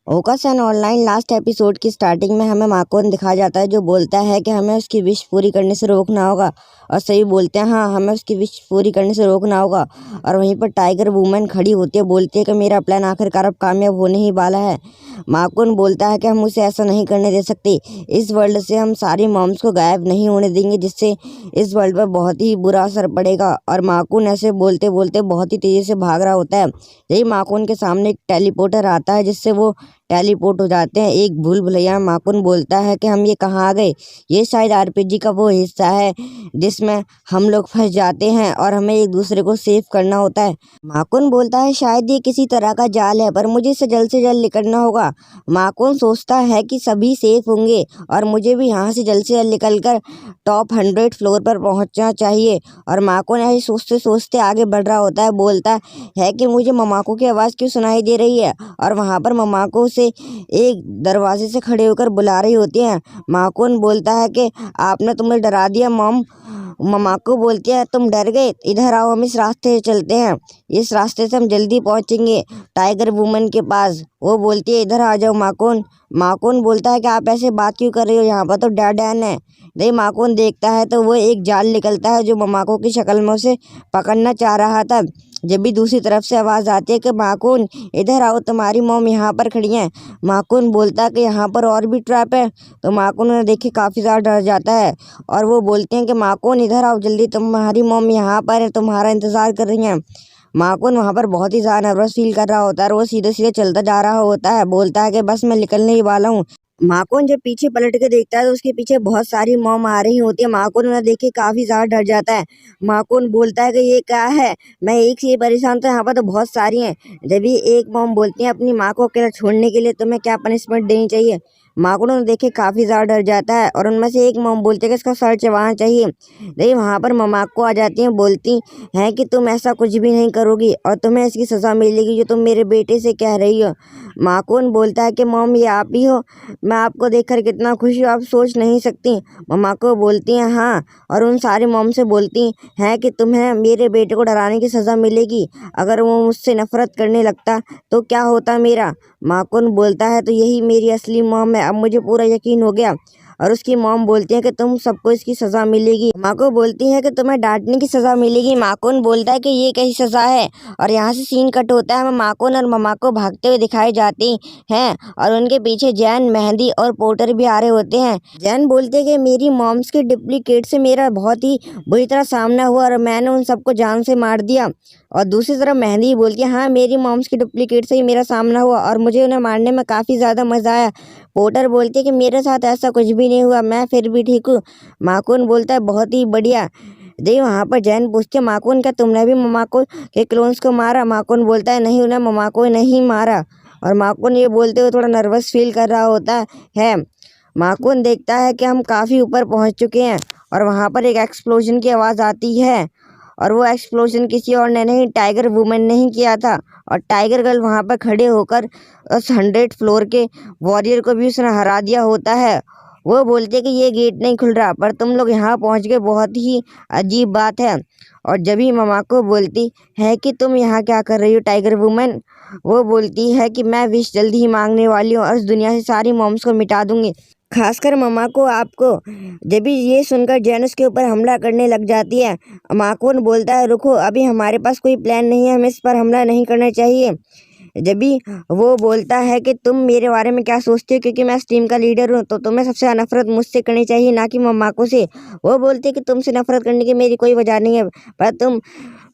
ओकासन online last episode की starting में हमें माकोन दिखाया जाता है जो बोलता है कि हमें उसकी विश पूरी करने से रोकना होगा। और सभी बोलते हैं हाँ हमें उसकी विश पूरी करने से रोकना होगा। और वहीं पर टाइगर वुमन खड़ी होती है, बोलती है कि मेरा प्लान आखिरकार अब कामयाब होने ही वाला है। माकोन बोलता है कि हम उसे ऐसा नहीं करने दे सकते। इस वर्ल्ड से हम सारी मॉम्स को गायब नहीं होने देंगे, जिससे इस वर्ल्ड पर बहुत ही बुरा असर पड़ेगा। और माकोन ऐसे बोलते बोलते बहुत ही तेज़ी से भाग रहा होता है। यही माकोन के सामने एक टेलीपोर्टर आता है जिससे वो टेलीपोर्ट हो जाते हैं एक भूल भुलैया। माकुन बोलता है कि हम ये कहाँ आ गए। ये शायद आरपीजी का वो हिस्सा है जिसमें हम लोग फंस जाते हैं और हमें एक दूसरे को सेव करना होता है। माकुन बोलता है शायद ये किसी तरह का जाल है, पर मुझे इससे जल्द से जल्द निकलना होगा। माकुन सोचता है कि सभी सेफ होंगे और मुझे भी यहाँ से जल्द निकल कर टॉप 100 फ्लोर पर पहुँचना चाहिए। और माकुन ऐसे सोचते सोचते आगे बढ़ रहा होता है। बोलता है कि मुझे ममाको की आवाज़ क्यों सुनाई दे रही है। और वहाँ पर ममाको से एक दरवाजे से खड़े होकर बुला रही होती हैं। माकुन बोलता है कि आपने तुम्हें डरा दिया मॉम। ममाको बोलती है तुम डर गए, इधर आओ हम इस रास्ते से चलते हैं, इस रास्ते से हम जल्दी पहुंचेंगे टाइगर वुमन के पास। वो बोलती है इधर आ जाओ माकुन। माकुन बोलता है कि आप ऐसे बात क्यों कर रही हो, यहाँ पर तो डेड एंड है। नहीं, माकुन देखता है तो वो एक जाल निकलता है जो ममाको की शक्ल में उसे पकड़ना चाह रहा था। जब भी दूसरी तरफ से आवाज़ आती है कि माकुन इधर आओ, तुम्हारी मॉम यहाँ पर खड़ी है। माकुन बोलता है कि यहाँ पर और भी ट्रैप है। तो माकुन उन्हें देख के काफ़ी ज़्यादा डर जाता है और वो बोलते हैं कि माकुन इधर आओ जल्दी, तुम्हारी मॉम यहाँ पर है, तुम्हारा इंतज़ार कर रही हैं। माकुन वहाँ पर बहुत ही ज़्यादा नर्वस फील कर रहा होता है और वो सीधे सीधे चलता जा रहा होता है। बोलता है कि बस मैं निकलने ही वाला हूँ। माकुन जब पीछे पलट के देखता है तो उसके पीछे बहुत सारी मॉम आ रही होती है। माकुन उन्हें देख के काफ़ी ज़्यादा डर जाता है। माकुन बोलता है कि ये क्या है, मैं एक से ही परेशान, तो यहाँ पर तो बहुत सारी हैं। जब भी एक मॉम बोलती है अपनी माँ को अकेला छोड़ने के लिए तुम्हें क्या पनिशमेंट देनी चाहिए। माकुन उन्हें देख के काफ़ी ज़्यादा डर जाता है और उनमें से एक मॉम बोलती है कि इसका सर चबाना चाहिए। नहीं, वहाँ पर ममाको आ जाती हैं, बोलती हैं कि तुम ऐसा कुछ भी नहीं करोगी और तुम्हें इसकी सज़ा मिलेगी जो तुम मेरे बेटे से कह रही हो। माकुन बोलता है कि मॉम ये आप ही हो, मैं आपको देखकर कितना खुश हूँ, आप सोच नहीं सकती। ममाको बोलती हैं हाँ, और उन सारी मॉम से बोलती हैं कि तुम्हें मेरे बेटे को डराने की सज़ा मिलेगी। अगर वो मुझसे नफरत करने लगता तो क्या होता मेरा। माकुन बोलता है तो यही मेरी असली मॉम है, अब मुझे पूरा यकीन हो गया। और उसकी मॉम बोलती है कि तुम सबको इसकी सज़ा मिलेगी। माको बोलती है कि तुम्हें डांटने की सज़ा मिलेगी। माकुन बोलता है कि ये कैसी सज़ा है। और यहाँ से सीन कट होता है। हमें माकुन और ममाको भागते हुए दिखाई जाती हैं और उनके पीछे जैन, मेहंदी और पोर्टर भी आ रहे होते हैं। जैन बोलते हैं कि मेरी मॉम्स के डुप्लीकेट से मेरा बहुत ही बुरी तरह सामना हुआ और मैंने उन सबको जान से मार दिया। और दूसरी तरफ मेहंदी बोलती है हाँ मेरी मॉम्स की डुप्लीकेट से ही मेरा सामना हुआ और मुझे उन्हें मारने में काफ़ी ज़्यादा मज़ा आया। पोर्टर बोलती है कि मेरे साथ ऐसा कुछ भी नहीं हुआ, मैं फिर भी ठीक हूँ। माकुन बोलता है बहुत ही बढ़िया। दे वहाँ पर जैन पूछते माकुन क्या तुमने भी ममाको के क्लोन्स को मारा। माकुन बोलता है नहीं, उन्हें ममाको ने नहीं मारा। और माकुन ये बोलते हुए थोड़ा नर्वस फील कर रहा होता है। माकुन देखता है कि हम काफ़ी ऊपर पहुँच चुके हैं और वहाँ पर एक एक्सप्लोजन की आवाज़ आती है। और वो एक्सप्लोजन किसी और ने नहीं, टाइगर वुमन ने ही किया था। और टाइगर गर्ल वहाँ पर खड़े होकर उस 100 फ्लोर के वॉरियर को भी उसने हरा दिया होता है। वो बोलते हैं कि ये गेट नहीं खुल रहा, पर तुम लोग यहाँ पहुँच गए, बहुत ही अजीब बात है। और जब ही ममाको बोलती है कि तुम यहाँ क्या कर रही हो टाइगर वुमन। वो बोलती है कि मैं विश जल्दी ही मांगने वाली हूँ और इस दुनिया से सारी मॉम्स को मिटा दूंगी, खासकर ममाको आपको। जब भी ये सुनकर जैन उसके ऊपर हमला करने लग जाती है। माकुन बोलता है रुको, अभी हमारे पास कोई प्लान नहीं है, हमें इस पर हमला नहीं करना चाहिए। जब भी वो बोलता है कि तुम मेरे बारे में क्या सोचते हो, क्योंकि मैं इस टीम का लीडर हूँ तो तुम्हें सबसे ज़्यादा नफरत मुझसे करनी चाहिए ना कि ममाको से। वो बोलते कि तुमसे नफरत करने की मेरी कोई वजह नहीं है, पर तुम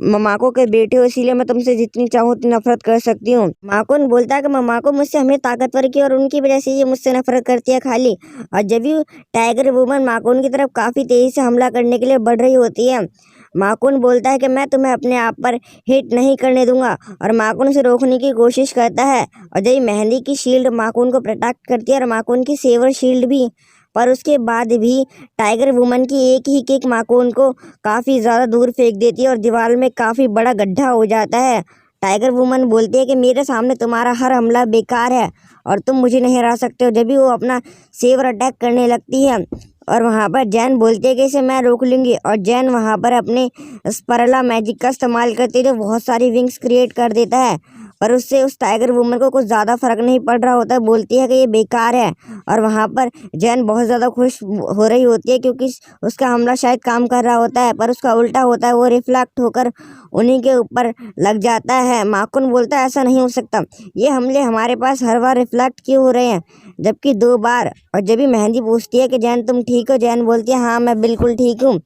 ममाको के बेटे हो, इसीलिए मैं तुमसे जितनी चाहूँ उतनी नफरत कर सकती हूँ। माकुन बोलता है कि ममाको मुझसे हमें ताकतवर की और उनकी वजह से ये मुझसे नफरत करती है खाली। और जब भी टाइगर वुमन माकुन की तरफ काफ़ी तेज़ी से हमला करने के लिए बढ़ रही होती है, माकुन बोलता है कि मैं तुम्हें अपने आप पर हिट नहीं करने दूंगा और माकुन उसे रोकने की कोशिश करता है। और जब मेहंदी की शील्ड माकुन को प्रोटेक्ट करती है और माकुन की सेवर शील्ड भी, पर उसके बाद भी टाइगर वुमन की एक ही किक माकुन को काफ़ी ज़्यादा दूर फेंक देती है और दीवार में काफ़ी बड़ा गड्ढा हो जाता है। टाइगर वुमन बोलती है कि मेरे सामने तुम्हारा हर हमला बेकार है और तुम मुझे नहीं हरा सकते हो। जब भी वो अपना सेवर अटैक करने लगती है और वहाँ पर जैन बोलते हैं कि इसे मैं रोक लूँगी। और जैन वहाँ पर अपने स्परला मैजिक का इस्तेमाल करते जो बहुत सारी विंग्स क्रिएट कर देता है पर उससे उस टाइगर वुमन को कुछ ज़्यादा फर्क नहीं पड़ रहा होता है। बोलती है कि ये बेकार है। और वहाँ पर जैन बहुत ज़्यादा खुश हो रही होती है क्योंकि उसका हमला शायद काम कर रहा होता है, पर उसका उल्टा होता है, वो रिफ्लेक्ट होकर उन्हीं के ऊपर लग जाता है। माकुन बोलता है ऐसा नहीं हो सकता, ये हमले हमारे पास हर बार रिफ्लेक्ट क्यों हो रहे हैं, जबकि 2 बार। और जब भी मेहंदी पूछती है कि जैन तुम ठीक हो, जैन बोलती है हाँ मैं बिल्कुल ठीक हूँ।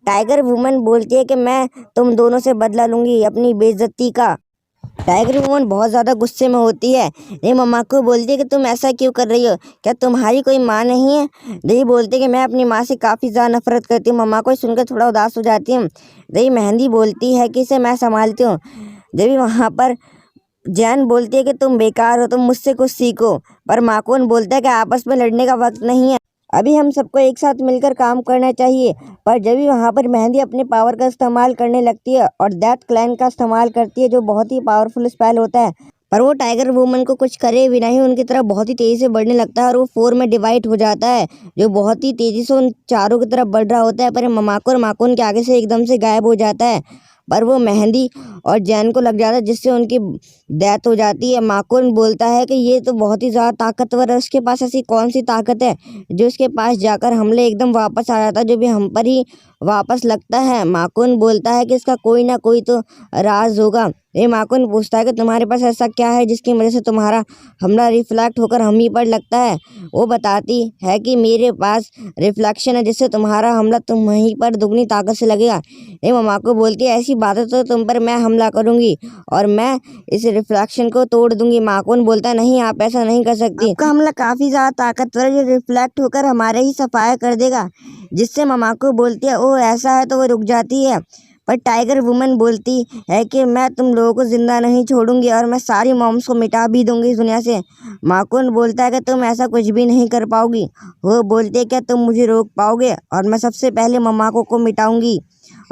टाइगर वुमन बोलती है कि मैं तुम दोनों से बदला लूंगी अपनी बेइज्जती का। टाइगर वुमन बहुत ज़्यादा गुस्से में होती है। ये मम्मा को बोलती है कि तुम ऐसा क्यों कर रही हो, क्या तुम्हारी कोई माँ नहीं है। दही बोलती है कि मैं अपनी माँ से काफ़ी ज़्यादा नफरत करती हूँ। मम्मा को सुनकर थोड़ा उदास हो जाती हूँ। दही मेहंदी बोलती है कि इसे मैं संभालती हूँ। जब भी वहाँ पर जैन बोलती है कि तुम बेकार हो, तुम मुझसे कुछ सीखो। पर माकून बोलता है कि आपस में लड़ने का वक्त नहीं है, अभी हम सबको एक साथ मिलकर काम करना चाहिए। पर जब भी वहाँ पर मेहंदी अपने पावर का इस्तेमाल करने लगती है और डेथ क्लैन का इस्तेमाल करती है, जो बहुत ही पावरफुल स्पेल होता है, पर वो टाइगर वुमन को कुछ करे बिना ही उनकी तरफ बहुत ही तेज़ी से बढ़ने लगता है और वो 4 में डिवाइड हो जाता है, जो बहुत ही तेज़ी से उन चारों की तरफ बढ़ रहा होता है। पर ममाको और माकून के आगे से एकदम से गायब हो जाता है। पर वो मेहंदी और जैन को लग जाता है, जिससे उनकी डेथ हो जाती है। माकून बोलता है कि ये तो बहुत ही ज़्यादा ताकतवर है, उसके पास ऐसी कौन सी ताकत है जो उसके पास जाकर हमले एकदम वापस आ जाता है, जो भी हम पर ही वापस लगता है। माकून बोलता है कि इसका कोई ना कोई तो राज होगा। ये माकून पूछता है कि तुम्हारे पास ऐसा क्या है जिसकी वजह से तुम्हारा हमला रिफ्लेक्ट होकर हम ही पर लगता है। वो बताती है कि मेरे पास रिफ्लेक्शन है, जिससे तुम्हारा हमला तुम्हीं पर दुगनी ताकत से लगेगा। ये माकून बोलती है ऐसी बातें तो तुम पर मैं हमला करूंगी और मैं इस रिफ्लेक्शन को तोड़ दूंगी। माकून बोलता है नहीं, आप ऐसा नहीं कर सकती, आपका हमला काफ़ी ज़्यादा ताकतवर है, जो रिफ्लेक्ट होकर हमारे ही सफाया कर देगा। जिससे ममाको बोलती है ओह ऐसा है, तो वो रुक जाती है। पर टाइगर वुमन बोलती है कि मैं तुम लोगों को जिंदा नहीं छोड़ूंगी और मैं सारी मॉम्स को मिटा भी दूंगी इस दुनिया से। माकून बोलता है कि तुम ऐसा कुछ भी नहीं कर पाओगी। वो बोलती है क्या तुम मुझे रोक पाओगे, और मैं सबसे पहले ममाको को मिटाऊंगी।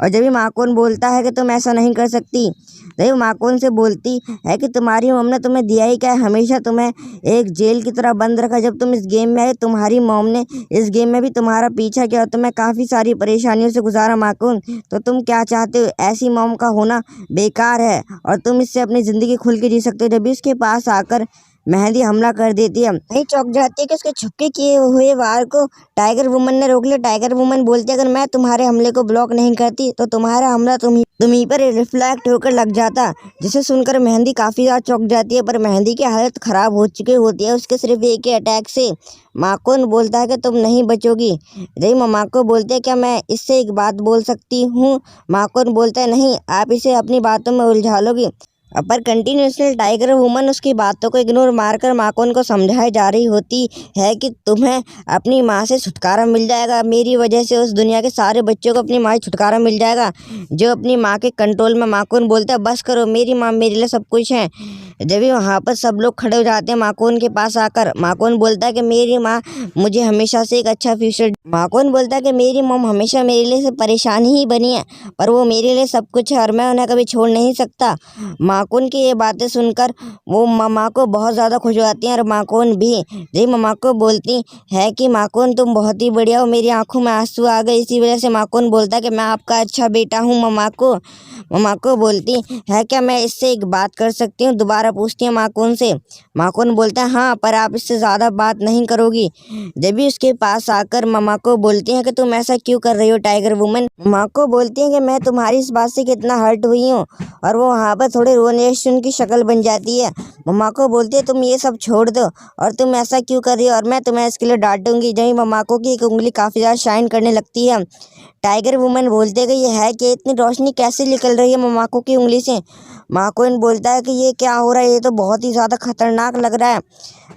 और जब भी माकून बोलता है कि तुम ऐसा नहीं कर सकती, तभी माकून से बोलती है कि तुम्हारी मॉम ने तुम्हें दिया ही क्या है, हमेशा तुम्हें एक जेल की तरह बंद रखा। जब तुम इस गेम में आए, तुम्हारी मॉम ने इस गेम में भी तुम्हारा पीछा किया और तुम्हें काफ़ी सारी परेशानियों से गुजारा। माकून तो तुम क्या चाहते हो, ऐसी मॉम का होना बेकार है और तुम इससे अपनी ज़िंदगी खुल के जी सकते हो। जब भी उसके पास आकर मेहंदी हमला कर देती है, नहीं चौंक जाती है कि उसके छुपके किए हुए वार को टाइगर वुमन ने रोक लिया। टाइगर वुमन बोलती है अगर मैं तुम्हारे हमले को ब्लॉक नहीं करती तो तुम्हारा हमला तुम्ही पर रिफ्लेक्ट होकर लग जाता। जिसे सुनकर मेहंदी काफ़ी ज़्यादा चौंक जाती है, पर मेहंदी की हालत ख़राब हो चुकी होती है उसके सिर्फ एक ही अटैक से। माकून बोलता है कि तुम नहीं बचोगी। जही मामाको बोलते हैं क्या मैं इससे एक बात बोल सकती हूँ। माकून बोलता है नहीं, आप इसे अपनी बातों में उलझा लोगी। पर कंटिन्यूसली टाइगर वुमन उसकी बातों को इग्नोर मारकर माकून को समझाई जा रही होती है कि तुम्हें अपनी माँ से छुटकारा मिल जाएगा, मेरी वजह से उस दुनिया के सारे बच्चों को अपनी माँ से छुटकारा मिल जाएगा जो अपनी माँ के कंट्रोल में। माकून बोलता है बस करो, मेरी माँ मेरे लिए सब कुछ है। जब भी वहाँ पर सब लोग खड़े हो जाते हैं माकून के पास आकर, माकून बोलता है कि मेरी माँ मुझे हमेशा से एक अच्छा फ्यूचर। माकून बोलता है कि मेरी मॉम हमेशा मेरे लिए से परेशान ही बनी है, पर वो मेरे लिए सब कुछ है और मैं उन्हें कभी छोड़ नहीं सकता। माकून की ये बातें सुनकर वो ममा को बहुत ज़्यादा खुश हो जाती हैं और माकून भी। जी ममा को बोलती है कि माकून तुम बहुत ही बढ़िया हो, मेरी आंखों में आंसू आ गए। इसी वजह से माकून बोलता है कि मैं आपका अच्छा बेटा हूँ। ममा को बोलती है क्या मैं इससे एक बात कर सकती हूँ, दोबारा पूछती है माकून से। माकून बोलता है हाँ, पर आप इससे ज़्यादा बात नहीं करोगी। जब भी उसके पास आकर ममा को बोलती है कि तुम ऐसा क्यों कर रही हो टाइगर वुमन। ममा को बोलती है कि मैं तुम्हारी इस बात से कितना हर्ट हुई हूँ, और वो वहाँ पर थोड़े रोने से उनकी शक्ल बन जाती है। मम्मा को बोलती है तुम ये सब छोड़ दो और तुम ऐसा क्यों कर रही हो, और मैं तुम्हें इसके लिए डांटूंगी। जब मम्मा को की एक उंगली काफ़ी ज़्यादा शाइन करने लगती है। टाइगर वुमन बोलते कि ये है कि इतनी रोशनी कैसे निकल रही है ममाको की उंगली से। माकून बोलता है कि ये क्या हो रहा है, ये तो बहुत ही ज़्यादा खतरनाक लग रहा है।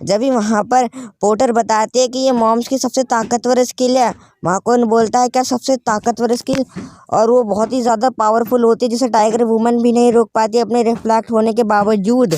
जब भी वहाँ पर पोर्टर बताते हैं कि ये मॉम्स की सबसे ताकतवर स्किल है। माकून बोलता है क्या सबसे ताकतवर स्किल, और वो बहुत ही ज़्यादा पावरफुल होती है जिसे टाइगर वुमन भी नहीं रोक पाती अपने रिफ्लेक्ट होने के बावजूद।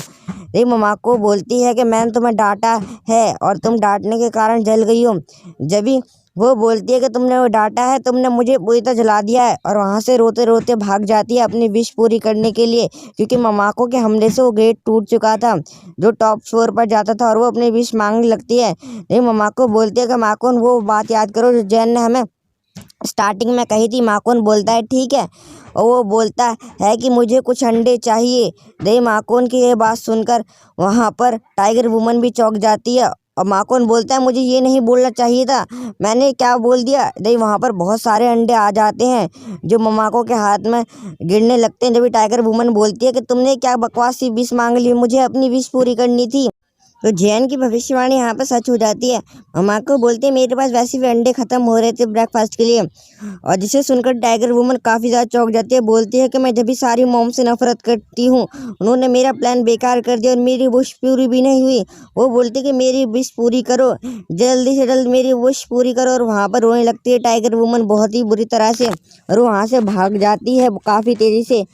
ये ममाको बोलती है कि मैंने तुम्हें डांटा है और तुम डांटने के कारण जल गई हो। जब भी वो बोलती है कि तुमने वो डांटा है, तुमने मुझे पूरी तरह जला दिया है, और वहाँ से रोते रोते भाग जाती है अपनी विश पूरी करने के लिए, क्योंकि ममाको के हमले से वो गेट टूट चुका था जो टॉप फ्लोर पर जाता था, और वो अपनी विश मांगने लगती है। ये ममाको बोलती है कि माकून वो बात याद करो जो जैन ने हमें स्टार्टिंग में कही थी। माकून बोलता है ठीक है, और वो बोलता है कि मुझे कुछ अंडे चाहिए। दही माकून की ये बात सुनकर वहाँ पर टाइगर वुमन भी चौंक जाती है और माकून बोलता है मुझे ये नहीं बोलना चाहिए था, मैंने क्या बोल दिया। दही वहाँ पर बहुत सारे अंडे आ जाते हैं जो ममाको के हाथ में गिरने लगते हैं। जब टाइगर वुमन बोलती है कि तुमने क्या बकवास सी विश मांग ली, मुझे अपनी विश पूरी करनी थी। तो जैन की भविष्यवाणी यहाँ पर सच हो जाती है। ममा को बोलते हैं मेरे पास वैसे भी अंडे खत्म हो रहे थे ब्रेकफास्ट के लिए, और जिसे सुनकर टाइगर वुमन काफ़ी ज़्यादा चौंक जाती है। बोलती है कि मैं जब भी सारी मॉम से नफरत करती हूँ, उन्होंने मेरा प्लान बेकार कर दिया और मेरी विश पूरी भी नहीं हुई। वो बोलती है कि मेरी विश पूरी करो, जल्दी से जल्द मेरी विश पूरी करो, और वहाँ पर रोने लगती है टाइगर वुमन बहुत ही बुरी तरह से, और वहाँ से भाग जाती है काफ़ी तेज़ी से।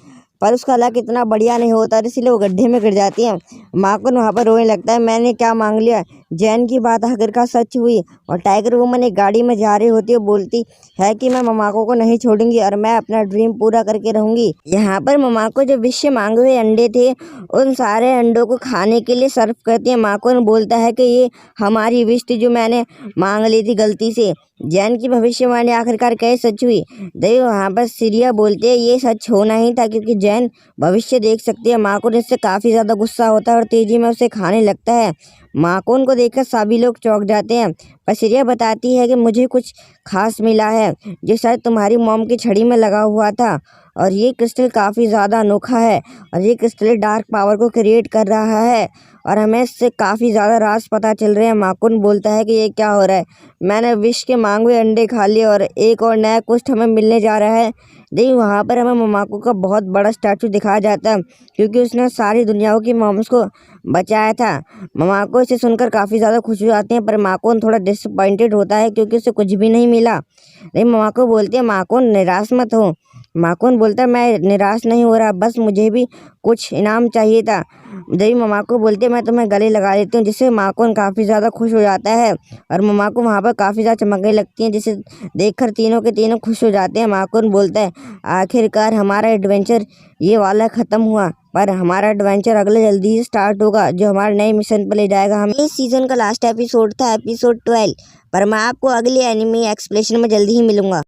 पर उसका लक इतना बढ़िया नहीं होता, इसलिए वो गड्ढे में गिर जाती है। माकून वहाँ पर रोने लगता है मैंने क्या मांग लिया। जैन की बात आखिरकार सच हुई और टाइगर वुमन एक गाड़ी में जा रही होती है। बोलती है कि मैं ममाको को नहीं छोड़ूंगी और मैं अपना ड्रीम पूरा करके रहूंगी। यहाँ पर ममाको जो विश मांगे हुए अंडे थे, उन सारे अंडों को खाने के लिए सर्व करती है। माकून बोलता है कि ये हमारी विश थी जो मैंने मांग ली थी गलती से। जैन की भविष्यवाणी आखिरकार कैसे सच हुई। देवी वहाँ पर सीरिया बोलते हैं ये सच होना ही था, क्योंकि जैन भविष्य देख सकती है। माकून इससे काफ़ी ज़्यादा गुस्सा होता है और तेजी में उसे खाने लगता है। माकून को देखकर सभी लोग चौंक जाते हैं, पर सीरिया बताती है कि मुझे कुछ खास मिला है जो शायद तुम्हारी मॉम की छड़ी में लगा हुआ था, और ये क्रिस्टल काफ़ी ज़्यादा अनोखा है, और ये क्रिस्टल डार्क पावर को क्रिएट कर रहा है, और हमें इससे काफ़ी ज़्यादा राज पता चल रहे हैं। माकून बोलता है कि ये क्या हो रहा है, मैंने विश के मांगे हुए अंडे खा लिए और एक और नया कुछ हमें मिलने जा रहा है। लेकिन वहाँ पर हमें ममाको का बहुत बड़ा स्टैचू दिखाया जाता है, क्योंकि उसने सारी दुनियाओं की मॉम्स को बचाया था। ममाको इसे सुनकर काफ़ी ज़्यादा खुश हो जाते हैं, पर माकून थोड़ा डिसअपॉइंटेड होता है क्योंकि उसे कुछ भी नहीं मिला। लेकिन ममाको बोलती है माकून निराश मत हो। माकून बोलता है मैं निराश नहीं हो रहा, बस मुझे भी कुछ इनाम चाहिए था। देवी ममाको बोलती है मैं तुम्हें गले लगा लेती हूँ, जिससे माकून काफ़ी ज़्यादा खुश हो जाता है, और ममाको वहाँ पर काफ़ी ज़्यादा चमकने लगती हैं, जिसे देखकर तीनों के तीनों खुश हो जाते हैं। माकून बोलता है आखिरकार हमारा एडवेंचर ये वाला ख़त्म हुआ, पर हमारा एडवेंचर अगले जल्दी ही स्टार्ट होगा जो हमारे नए मिशन पर ले जाएगा हमें। इस सीज़न का लास्ट एपिसोड था एपिसोड 12, पर मैं आपको अगले एनिमे एक्सप्लेनेशन में जल्दी ही मिलूंगा।